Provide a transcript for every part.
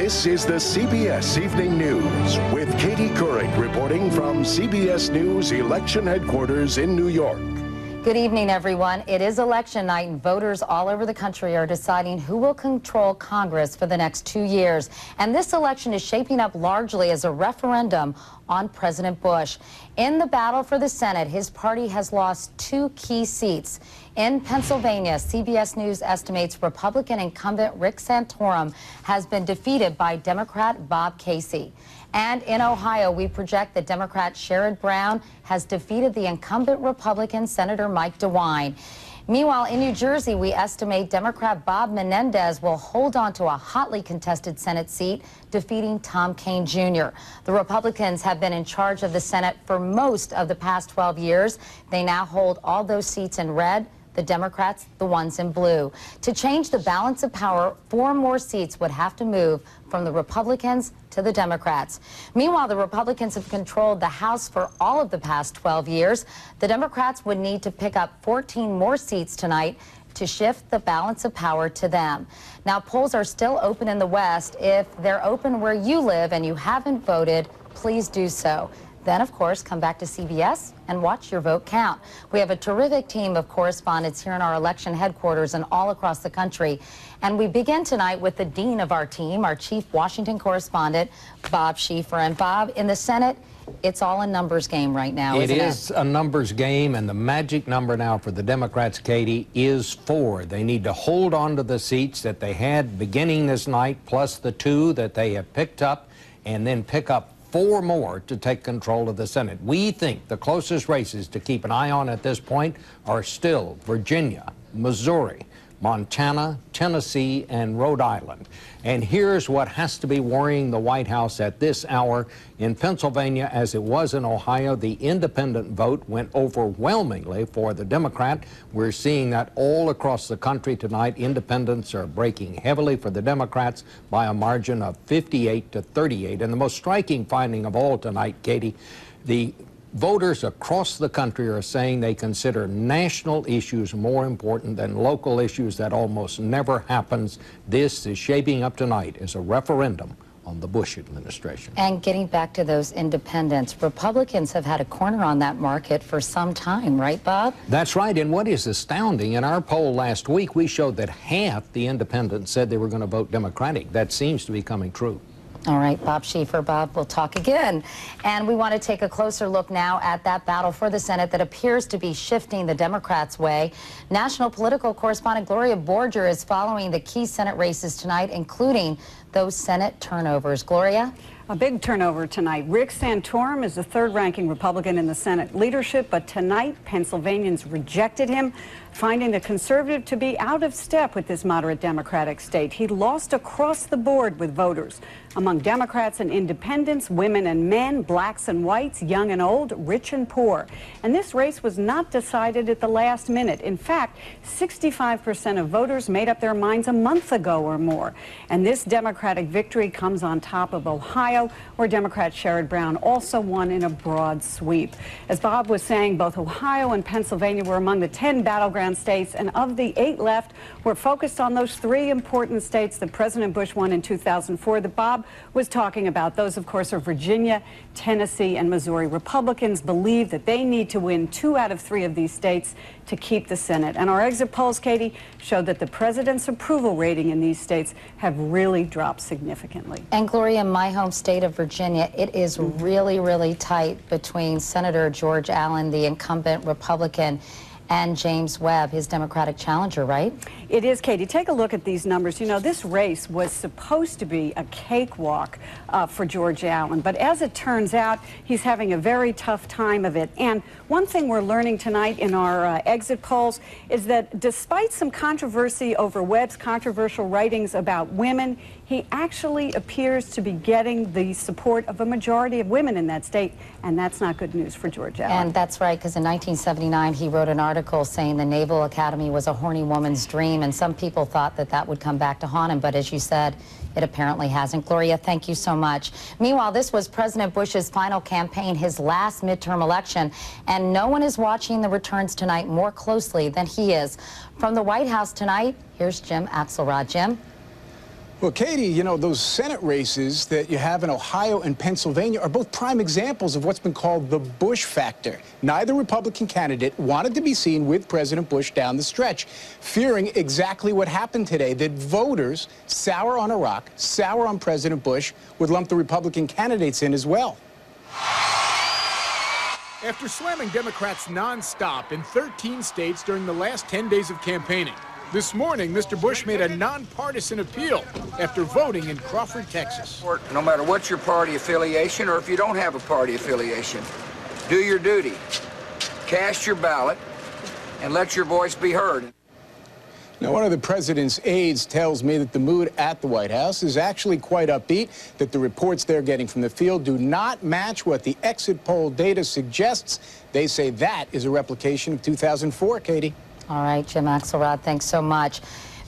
This is the CBS Evening News with Katie Couric reporting from CBS News Election Headquarters in New York. Good evening, everyone. It is election night, and voters all over the country are deciding who will control Congress for the next 2 years. And this election is shaping up largely as a referendum on President Bush. In the battle for the Senate, his party has lost 2 key seats. In Pennsylvania, CBS News estimates Republican incumbent Rick Santorum has been defeated by Democrat Bob Casey. And in Ohio, we project that Democrat Sherrod Brown has defeated the incumbent Republican Senator Mike DeWine. Meanwhile, in New Jersey, we estimate Democrat Bob Menendez will hold on to a hotly contested Senate seat, defeating Tom Kean Jr. The Republicans have been in charge of the Senate for most of the past 12 years. They now hold all those seats in red. The Democrats, the ones in blue. To change the balance of power, 4 more seats would have to move from the Republicans to the Democrats. Meanwhile, the Republicans have controlled the House for all of the past 12 years. The Democrats would need to pick up 14 more seats tonight to shift the balance of power to them. Now, polls are still open in the West. If they're open where you live and you haven't voted, please do so. Then, of course, come back to CBS and watch your vote count. We have a terrific team of correspondents here in our election headquarters and all across the country. And we begin tonight with the dean of our team, our chief Washington correspondent, Bob Schieffer. And Bob, in the Senate, it's all a numbers game right now, isn't it? It is a numbers game, and the magic number now for the Democrats, Katie, is 4. They need to hold on to the seats that they had beginning this night, plus the 2 that they have picked up, and then pick up 4 more to take control of the Senate. We think the closest races to keep an eye on at this point are still Virginia, Missouri, Montana, Tennessee, and Rhode Island. And here's what has to be worrying the White House at this hour. In Pennsylvania, as it was in Ohio, the independent vote went overwhelmingly for the Democrat. We're seeing that all across the country tonight. Independents are breaking heavily for the Democrats by a margin of 58 to 38. And the most striking finding of all tonight, Katie, the voters across the country are saying they consider national issues more important than local issues. That almost never happens. This is shaping up tonight as a referendum on the Bush administration. And getting back to those independents, Republicans have had a corner on that market for some time, right, Bob? That's right. And what is astounding, in our poll last week, we showed that half the independents said they were going to vote Democratic. That seems to be coming true. All right, Bob Schieffer. Bob, we'll talk again. And we want to take a closer look now at that battle for the Senate that appears to be shifting the Democrats' way. National political correspondent Gloria Borger is following the key Senate races tonight, including those Senate turnovers. Gloria? A big turnover tonight. Rick Santorum is the 3rd-ranking Republican in the Senate leadership, but tonight Pennsylvanians rejected him, finding the conservative to be out of step with this moderate Democratic state. He lost across the board with voters. Among Democrats and independents, women and men, blacks and whites, young and old, rich and poor. And this race was not decided at the last minute. In fact, 65% of voters made up their minds a month ago or more. And this Democratic victory comes on top of Ohio, where Democrat Sherrod Brown also won in a broad sweep. As Bob was saying, both Ohio and Pennsylvania were among the 10 battleground states, and of the 8 left, we're focused on those 3 important states that President Bush won in 2004 that Bob was talking about. Those, of course, are Virginia, Tennessee, and Missouri. Republicans believe that they need to win 2 out of 3 of these states to keep the Senate. And our exit polls, Katie, showed that the president's approval rating in these states have really dropped significantly. And Gloria, in my home state of Virginia, it is really, really tight between Senator George Allen, the incumbent Republican, and James Webb, his Democratic challenger, right? It is, Katie. Take a look at these numbers. You know, this race was supposed to be a cakewalk for George Allen, but as it turns out, he's having a very tough time of it. And one thing we're learning tonight in our exit polls is that despite some controversy over Webb's controversial writings about women, he actually appears to be getting the support of a majority of women in that state, and that's not good news for George Allen. And that's right, because in 1979, he wrote an article saying the Naval Academy was a horny woman's dream, and some people thought that that would come back to haunt him, but as you said, it apparently hasn't. Gloria, thank you so much. Meanwhile, this was President Bush's final campaign, his last midterm election, and no one is watching the returns tonight more closely than he is. From the White House tonight, here's Jim Axelrod. Jim? Well, Katie, you know, those Senate races that you have in Ohio and Pennsylvania are both prime examples of what's been called the Bush factor. Neither Republican candidate wanted to be seen with President Bush down the stretch, fearing exactly what happened today, that voters, sour on Iraq, sour on President Bush, would lump the Republican candidates in as well. After slamming Democrats nonstop in 13 states during the last 10 days of campaigning, this morning, Mr. Bush made a nonpartisan appeal after voting in Crawford, Texas. No matter what your party affiliation or if you don't have a party affiliation, do your duty, cast your ballot, and let your voice be heard. Now, one of the president's aides tells me that the mood at the White House is actually quite upbeat, that the reports they're getting from the field do not match what the exit poll data suggests. They say that is a replication of 2004, Katie. All right, Jim Axelrod, thanks so much.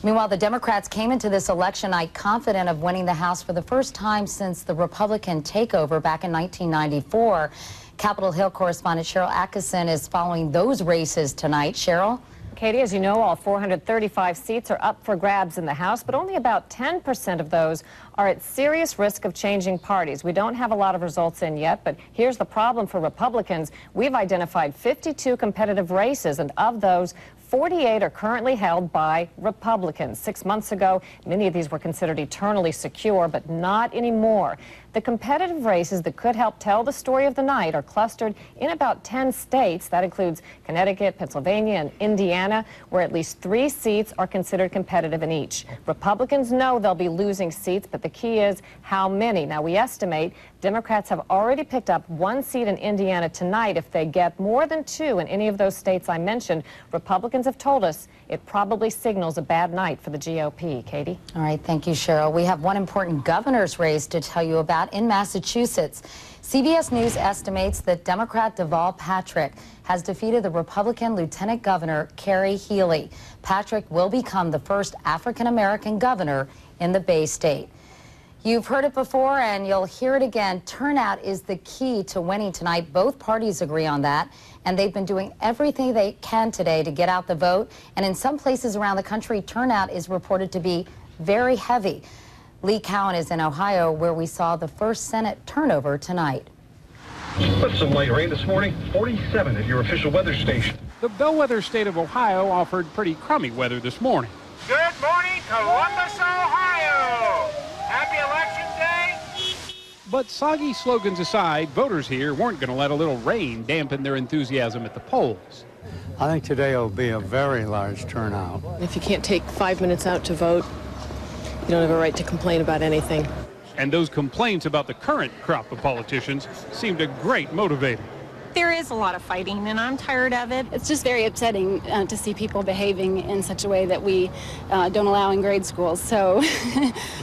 Meanwhile, the Democrats came into this election night confident of winning the House for the first time since the Republican takeover back in 1994. Capitol Hill correspondent Cheryl Atkinson is following those races tonight. Cheryl? Katie, as you know, all 435 seats are up for grabs in the House, but only about 10% of those are at serious risk of changing parties. We don't have a lot of results in yet, but here's the problem for Republicans. We've identified 52 competitive races, and of those, 48 are currently held by Republicans. 6 months ago, many of these were considered eternally secure, but not anymore. The competitive races that could help tell the story of the night are clustered in about 10 states. That includes Connecticut, Pennsylvania, and Indiana, where at least 3 seats are considered competitive in each. Republicans know they'll be losing seats, but the key is how many. Now, we estimate Democrats have already picked up 1 seat in Indiana tonight. If they get more than 2 in any of those states I mentioned, Republicans have told us it probably signals a bad night for the GOP. Katie? All right, thank you, Cheryl. We have one important governor's race to tell you about in Massachusetts. CBS News estimates that Democrat Deval Patrick has defeated the Republican Lieutenant Governor Carrie Healy. Patrick will become the first African-American governor in the Bay State. You've heard it before and you'll hear it again. Turnout is the key to winning tonight. Both parties agree on that, and they've been doing everything they can today to get out the vote. And in some places around the country, turnout is reported to be very heavy. Lee Cowan is in Ohio, where we saw the first Senate turnover tonight. With some light rain this morning, 47 at your official weather station. The bellwether state of Ohio offered pretty crummy weather this morning. Good morning, Columbus, Ohio! Happy Election Day! But soggy slogans aside, voters here weren't going to let a little rain dampen their enthusiasm at the polls. I think today will be a very large turnout. If you can't take 5 minutes out to vote, you don't have a right to complain about anything. And those complaints about the current crop of politicians seemed a great motivator. There is a lot of fighting, and I'm tired of it. It's just very upsetting to see people behaving in such a way that we don't allow in grade schools. So,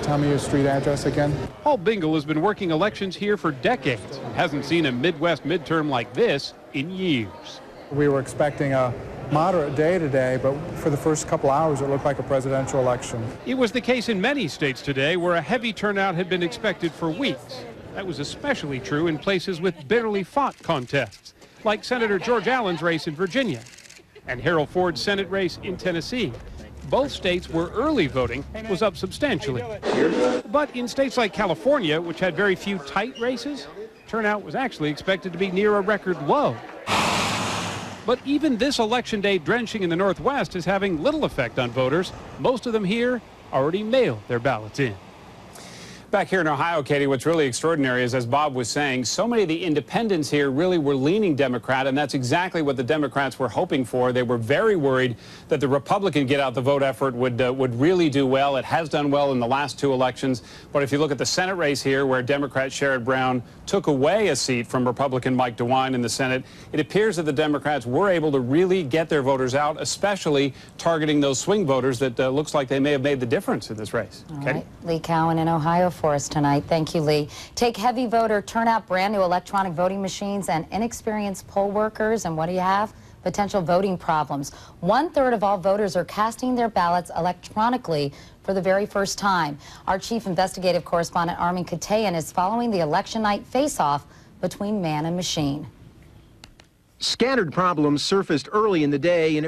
tell me your street address again. Paul Bingle has been working elections here for decades and hasn't seen a Midwest midterm like this in years. We were expecting a moderate day today, but for the first couple hours it looked like a presidential election. It was the case in many states today where a heavy turnout had been expected for weeks. That was especially true in places with bitterly fought contests, like Senator George Allen's race in Virginia and Harold Ford's Senate race in Tennessee. Both states where early voting was up substantially. But in states like California, which had very few tight races, turnout was actually expected to be near a record low. But even this election day drenching in the Northwest is having little effect on voters. Most of them here already mailed their ballots in. Back here in Ohio, Katie, what's really extraordinary is, as Bob was saying, so many of the independents here really were leaning Democrat, and that's exactly what the Democrats were hoping for. They were very worried that the Republican get-out-the-vote effort would really do well. It has done well in the last 2 elections. But if you look at the Senate race here, where Democrat Sherrod Brown took away a seat from Republican Mike DeWine in the Senate, it appears that the Democrats were able to really get their voters out, especially targeting those swing voters that looks like they may have made the difference in this race. All right. Lee Cowan in Ohio for us tonight. Thank you, Lee. Take heavy voter turnout, brand new electronic voting machines, and inexperienced poll workers. And what do you have? Potential voting problems. 1/3 of all voters are casting their ballots electronically for the very first time. Our chief investigative correspondent, Armin Katayan, is following the election night face-off between man and machine. Scattered problems surfaced early in the day in